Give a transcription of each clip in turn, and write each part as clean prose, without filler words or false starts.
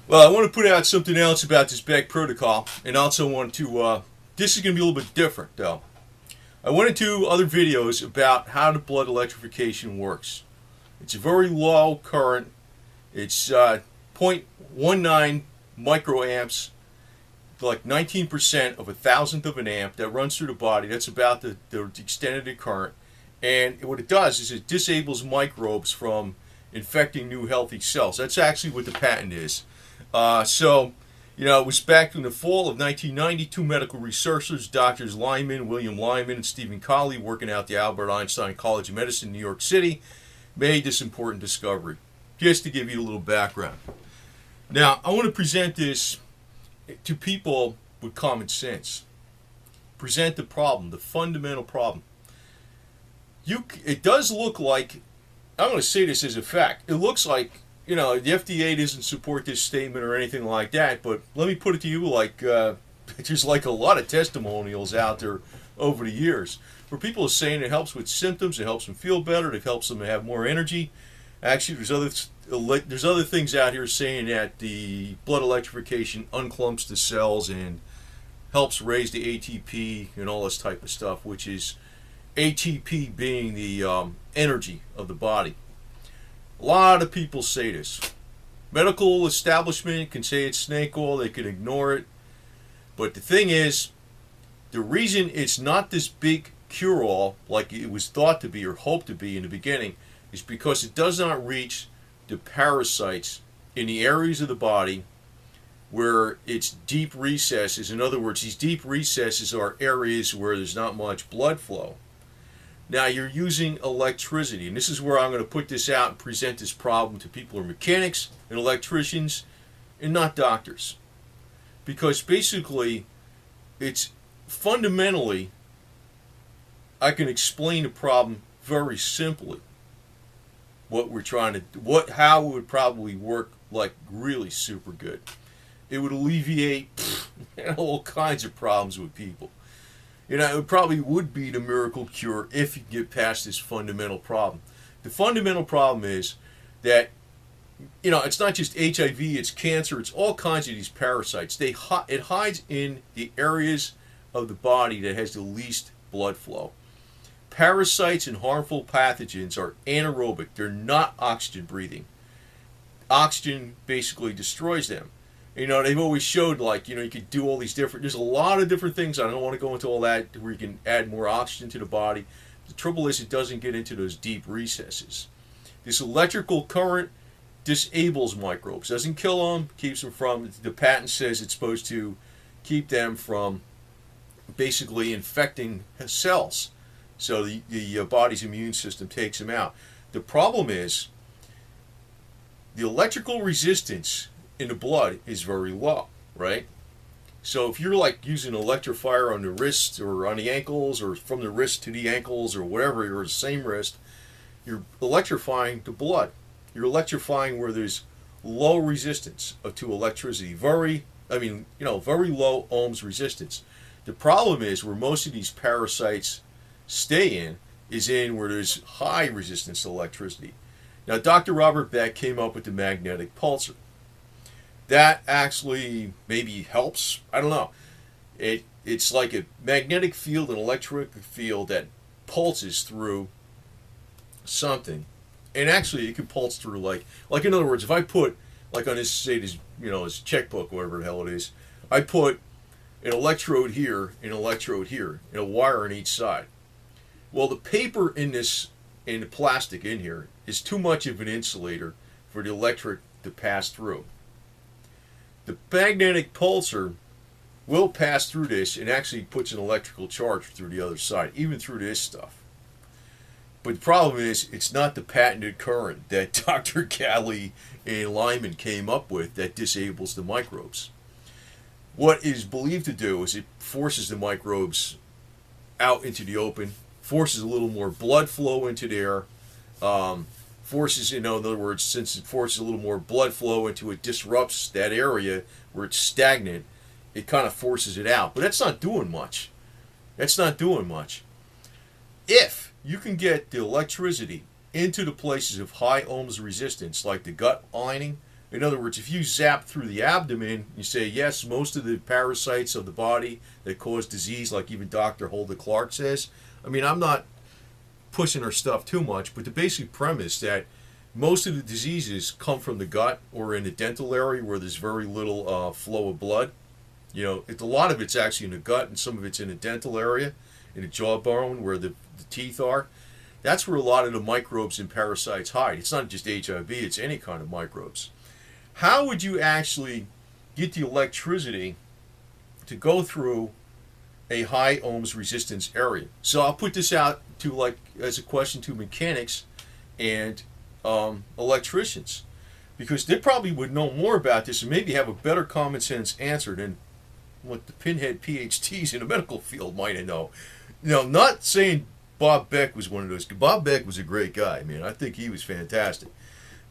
Well, I want to put out something else about this Beck protocol, and also want to. This is going to be a little bit different, though. I went into other videos about how the blood electrification works. It's a very low current. It's 0.19 microamps, like 19% of a thousandth of an amp that runs through the body. That's about the extent of the current. And what it does is it disables microbes from infecting new healthy cells. That's actually what the patent is. It was back in the fall of 1990, two medical researchers, Doctors William Lyman, and Stephen Colley, working out the Albert Einstein College of Medicine in New York City, made this important discovery. Just to give you a little background. Now, I want to present this to people with common sense. Present the problem, the fundamental problem. It does look like, I'm going to say this as a fact, it looks like, the FDA doesn't support this statement or anything like that, but let me put it to you like, there's like a lot of testimonials out there over the years where people are saying it helps with symptoms, it helps them feel better, it helps them have more energy. Actually, there's other things out here saying that the blood electrification unclumps the cells and helps raise the ATP and all this type of stuff, which is ATP being the energy of the body. A lot of people say this. Medical establishment can say it's snake oil, they can ignore it. But the thing is, the reason it's not this big cure-all like it was thought to be or hoped to be in the beginning is because it does not reach the parasites in the areas of the body where it's deep recesses. In other words, these deep recesses are areas where there's not much blood flow. Now you're using electricity, and this is where I'm going to put this out and present this problem to people who are mechanics and electricians and not doctors. Because basically, it's fundamentally, I can explain the problem very simply. How it would probably work like really super good. It would alleviate all kinds of problems with people. It probably would be the miracle cure if you get past this fundamental problem. The fundamental problem is that, it's not just HIV, it's cancer, it's all kinds of these parasites. It hides in the areas of the body that has the least blood flow. Parasites and harmful pathogens are anaerobic. They're not oxygen breathing. Oxygen basically destroys them. They've always showed you could do all these there's a lot of different things. I don't want to go into all that where you can add more oxygen to the body. The trouble is it doesn't get into those deep recesses. This electrical current disables microbes. Doesn't kill them, keeps them from, the patent says it's supposed to keep them from basically infecting cells. So the body's immune system takes them out. The problem is the electrical resistance in the blood is very low, right? So if you're using an electrifier on the wrist or on the ankles or from the wrist to the ankles or whatever, or the same wrist, you're electrifying the blood. You're electrifying where there's low resistance to electricity. Very low ohms resistance. The problem is where most of these parasites stay is in where there's high resistance to electricity. Now, Dr. Robert Beck came up with the magnetic pulsar. That actually maybe helps. I don't know. It's like a magnetic field, an electric field that pulses through something. And actually, it can pulse through like in other words, if I put on his checkbook, whatever the hell it is, I put an electrode here, and a wire on each side. Well, the paper in the plastic in here is too much of an insulator for the electric to pass through. The magnetic pulsar will pass through this and actually puts an electrical charge through the other side, even through this stuff. But the problem is, it's not the patented current that Dr. Colley and Lyman came up with that disables the microbes. What it is believed to do is it forces the microbes out into the open, forces a little more blood flow into there, in other words, since it forces a little more blood flow into it, disrupts that area where it's stagnant, it kind of forces it out. But that's not doing much. If you can get the electricity into the places of high ohms resistance, like the gut lining, In other words, if you zap through the abdomen, you say, yes, most of the parasites of the body that cause disease, like even Dr. Hulda Clark says. I mean, I'm not pushing her stuff too much, but the basic premise that most of the diseases come from the gut or in the dental area where there's very little flow of blood. You know, a lot of it's actually in the gut and some of it's in the dental area, in the jawbone where the teeth are. That's where a lot of the microbes and parasites hide. It's not just HIV, it's any kind of microbes. How would you actually get the electricity to go through a high ohms resistance area? So I'll put this out to like as a question to mechanics and electricians, because they probably would know more about this and maybe have a better common sense answer than what the pinhead PhDs in the medical field might know. You know, not saying Bob Beck was one of those. Bob Beck was a great guy. I mean, I think he was fantastic.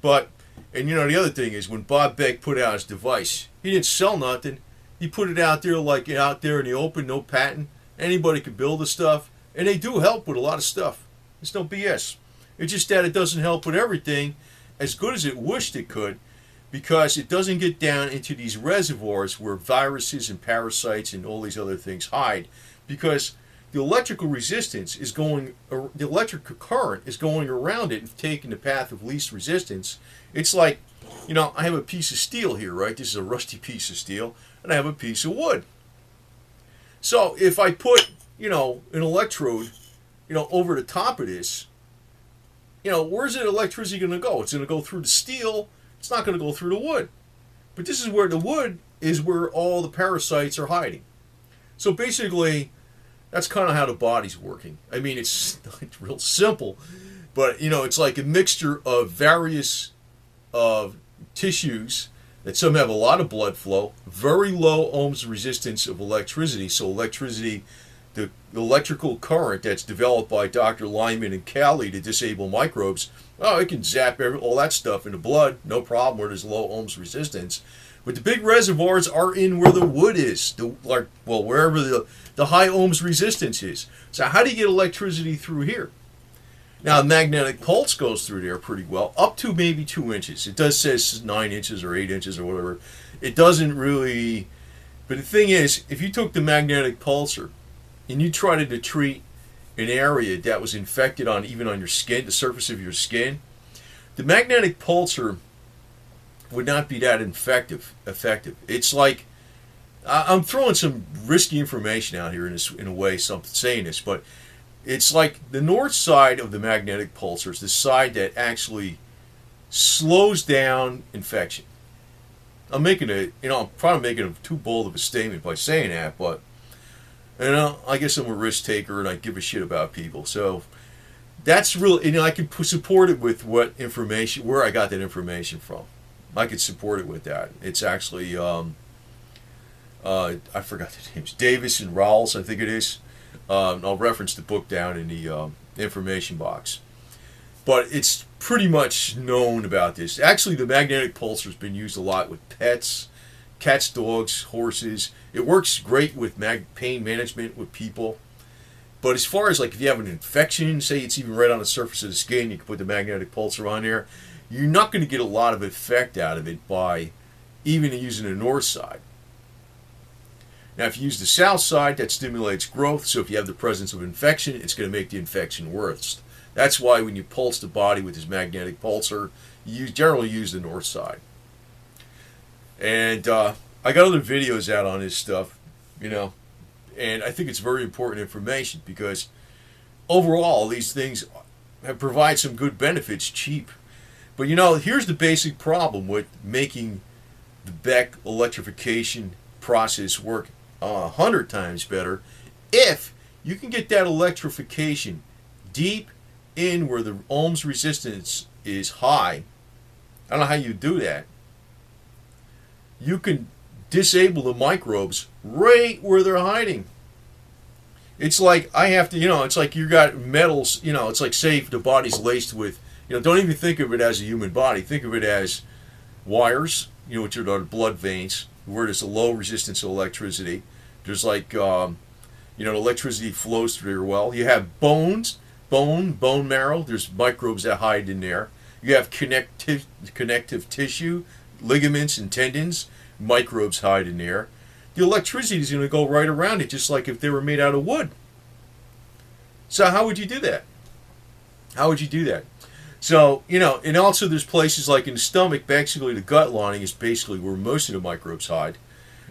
But, and you know, the other thing is when Bob Beck put out his device, he didn't sell nothing. He put it out there like out there in the open, no patent. Anybody could build the stuff. And they do help with a lot of stuff. It's no BS. It's just that it doesn't help with everything as good as it wished it could, because it doesn't get down into these reservoirs where viruses and parasites and all these other things hide, because the electrical resistance is going, the electric current is going around it and taking the path of least resistance. It's like, you know, I have a piece of steel here, right? This is a rusty piece of steel, and I have a piece of wood. So if I put, you know, an electrode, you know, over the top of this, you know, where's the electricity going to go? It's going to go through the steel. It's not going to go through the wood. But this is where the wood is where all the parasites are hiding. So basically, that's kind of how the body's working. I mean, it's real simple, but, you know, it's like a mixture of various tissues that some have a lot of blood flow, very low ohms resistance of electricity. So electricity, the electrical current that's developed by Dr. Lyman and Cali to disable microbes, oh, it can zap all that stuff into blood, no problem, where there's low ohms resistance. But the big reservoirs are in where the wood is, wherever the high ohms resistance is. So how do you get electricity through here? Now, a magnetic pulse goes through there pretty well, up to maybe 2 inches. It does say 9 inches or 8 inches or whatever. It doesn't really, but the thing is, if you took the magnetic pulsar and you tried to treat an area that was infected even on your skin, the surface of your skin, the magnetic pulsar would not be that effective. It's like, I'm throwing some risky information out here in a way, saying this, but it's like the north side of the magnetic pulsar is the side that actually slows down infection. I'm probably making too bold of a statement by saying that, but you know, I guess I'm a risk taker and I give a shit about people. So that's really, you know, I can support it with where I got that information from. I could support it with that. It's actually, I forgot the names, Davis and Rawls, I think it is. I'll reference the book down in the information box. But it's pretty much known about this. Actually, the magnetic pulsar has been used a lot with pets, cats, dogs, horses. It works great with pain management with people. But as far as like if you have an infection, say it's even right on the surface of the skin, you can put the magnetic pulsar on there. You're not going to get a lot of effect out of it by even using the north side. Now, if you use the south side, that stimulates growth. So if you have the presence of infection, it's going to make the infection worse. That's why when you pulse the body with this magnetic pulsar, you generally use the north side. And I got other videos out on this stuff, you know, and I think it's very important information because overall these things provide some good benefits cheap. But you know, here's the basic problem with making the Beck electrification process work 100 times better. If you can get that electrification deep in where the ohms resistance is high, I don't know how you do that. You can disable the microbes right where they're hiding. It's like I have to, you know, it's like you got metals, you know, it's like say the body's laced with, you know, don't even think of it as a human body. Think of it as wires, you know, which are the blood veins, where there's a low resistance to electricity. There's like, you know, electricity flows through there well. You have bones, bone marrow. There's microbes that hide in there. You have connective tissue. ligaments and tendons, microbes hide in there. The electricity is going to go right around it, just like if they were made out of wood. So how would you do that? How would you do that? So, you know, and also there's places like in the stomach, basically the gut lining is basically where most of the microbes hide.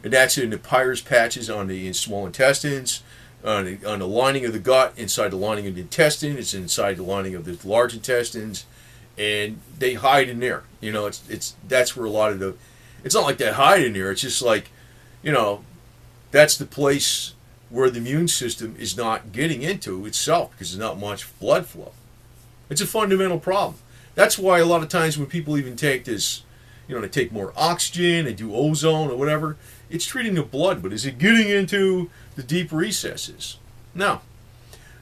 And that's in the Peyer's patches on the small intestines, on the lining of the gut, inside the lining of the intestine, it's inside the lining of the large intestines, and they hide in there. You know, that's where a lot of the, it's not like they hide in there, it's just like, you know, that's the place where the immune system is not getting into itself because there's not much blood flow. It's a fundamental problem. That's why a lot of times when people even take this, you know, they take more oxygen, they do ozone or whatever, it's treating the blood, but is it getting into the deep recesses? No.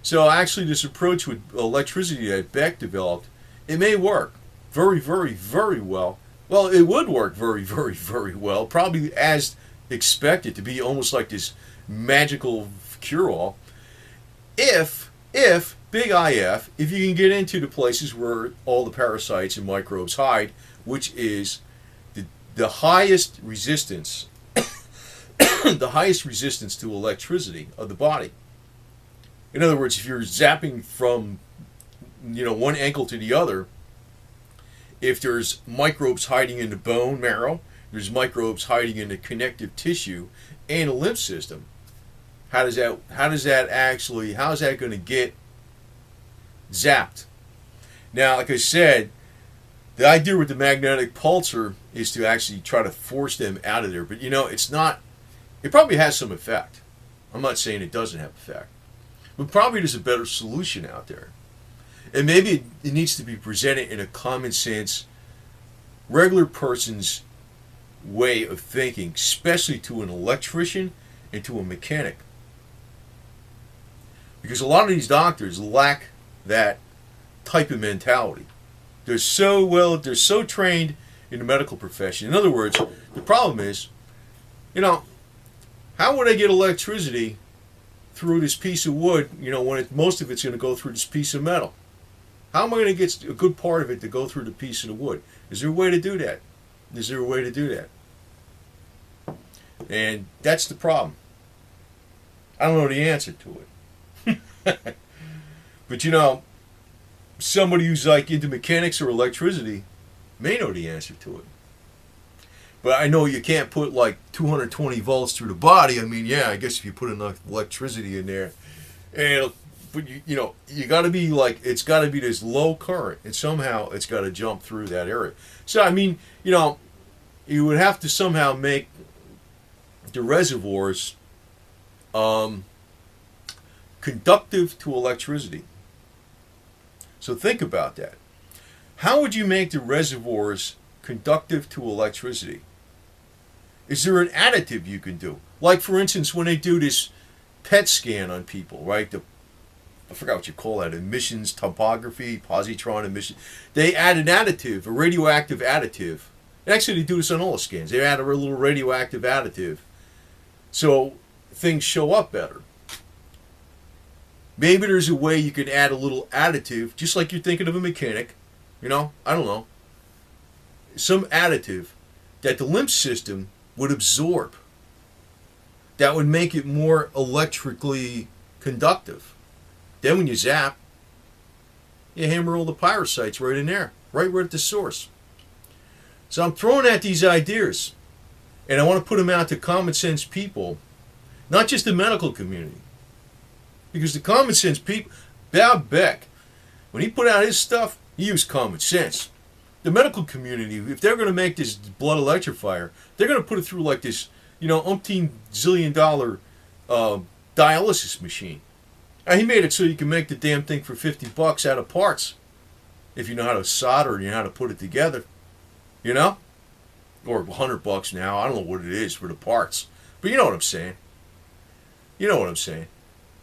So actually this approach with electricity that Beck developed, it may work very, very, very well. Well, it would work very, very, very well, probably as expected, to be almost like this magical cure-all. If big IF, if you can get into the places where all the parasites and microbes hide, which is the highest resistance, the highest resistance to electricity of the body. In other words, if you're zapping from, you know, one ankle to the other, if there's microbes hiding in the bone marrow, there's microbes hiding in the connective tissue and the lymph system, how is that going to get zapped? Now, like I said, the idea with the magnetic pulsar is to actually try to force them out of there. But, you know, it's not, it probably has some effect. I'm not saying it doesn't have effect. But probably there's a better solution out there. And maybe it needs to be presented in a common sense, regular person's way of thinking, especially to an electrician and to a mechanic. Because a lot of these doctors lack that type of mentality. They're so trained in the medical profession. In other words, the problem is, you know, how would I get electricity through this piece of wood, you know, when most of it's going to go through this piece of metal? How am I going to get a good part of it to go through the piece of the wood? Is there a way to do that? Is there a way to do that? And that's the problem. I don't know the answer to it. But, you know, somebody who's like into mechanics or electricity may know the answer to it. But I know you can't put like 220 volts through the body. I mean, yeah, I guess if you put enough electricity in there, and but you know, you got to be like, it's got to be this low current, and somehow it's got to jump through that area. So I mean, you know, you would have to somehow make the reservoirs conductive to electricity. So think about that. How would you make the reservoirs conductive to electricity? Is there an additive you can do? Like, for instance, when they do this PET scan on people, right? I forgot what you call that, emissions topography, positron emission. They add an additive, a radioactive additive. Actually, they do this on all the scans. They add a little radioactive additive so things show up better. Maybe there's a way you can add a little additive, just like you're thinking of a mechanic, you know, I don't know, some additive that the lymph system would absorb. That would make it more electrically conductive. Then when you zap, you hammer all the parasites right in there, right at the source. So I'm throwing out these ideas, and I want to put them out to common sense people, not just the medical community. Because the common sense people, Bob Beck, when he put out his stuff, he used common sense. The medical community, if they're going to make this blood electrifier, they're going to put it through like this, you know, umpteen zillion dollar dialysis machine. And he made it so you can make the damn thing for $50 out of parts. If you know how to solder and you know how to put it together. You know? Or $100 now. I don't know what it is for the parts. But you know what I'm saying. You know what I'm saying.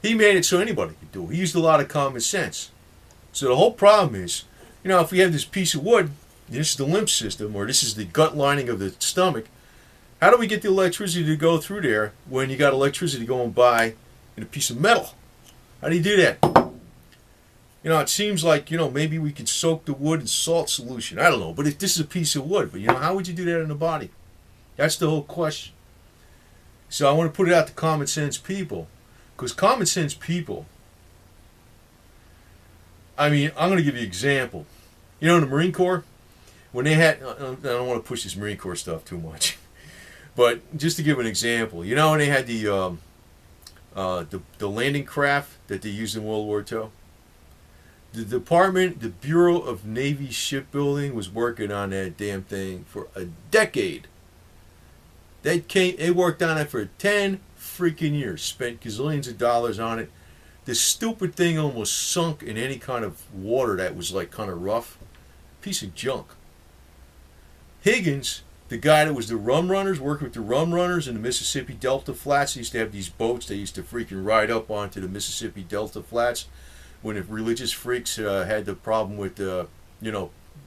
He made it so anybody could do it. He used a lot of common sense. So the whole problem is, you know, if we have this piece of wood, this is the lymph system, or this is the gut lining of the stomach, how do we get the electricity to go through there when you got electricity going by in a piece of metal? How do you do that? You know, it seems like, maybe we could soak the wood in salt solution. I don't know, but if this is a piece of wood, but how would you do that in the body? That's the whole question. So I want to put it out to common sense people, because common sense people, I'm going to give you an example. In the Marine Corps, when they had, I don't want to push this Marine Corps stuff too much, but just to give an example, when they had the landing craft that they used in World War II, the Bureau of Navy Shipbuilding was working on that damn thing for a decade. They worked on it for 10 freaking years, spent gazillions of dollars on it. This stupid thing almost sunk in any kind of water that was like kind of rough. Piece of junk. Higgins, the guy that was the rum runners, working with the rum runners in the Mississippi Delta Flats, they used to have these boats they used to freaking ride up onto the Mississippi Delta Flats when the religious freaks had the problem with,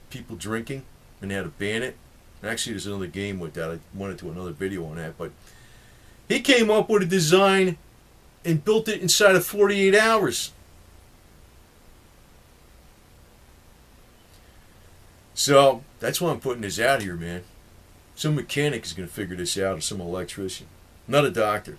people drinking, and they had to ban it. Actually, there's another game with that. I wanted to do another video on that, but he came up with a design and built it inside of 48 hours. So that's why I'm putting this out here, man. Some mechanic is going to figure this out, or some electrician. Not a doctor.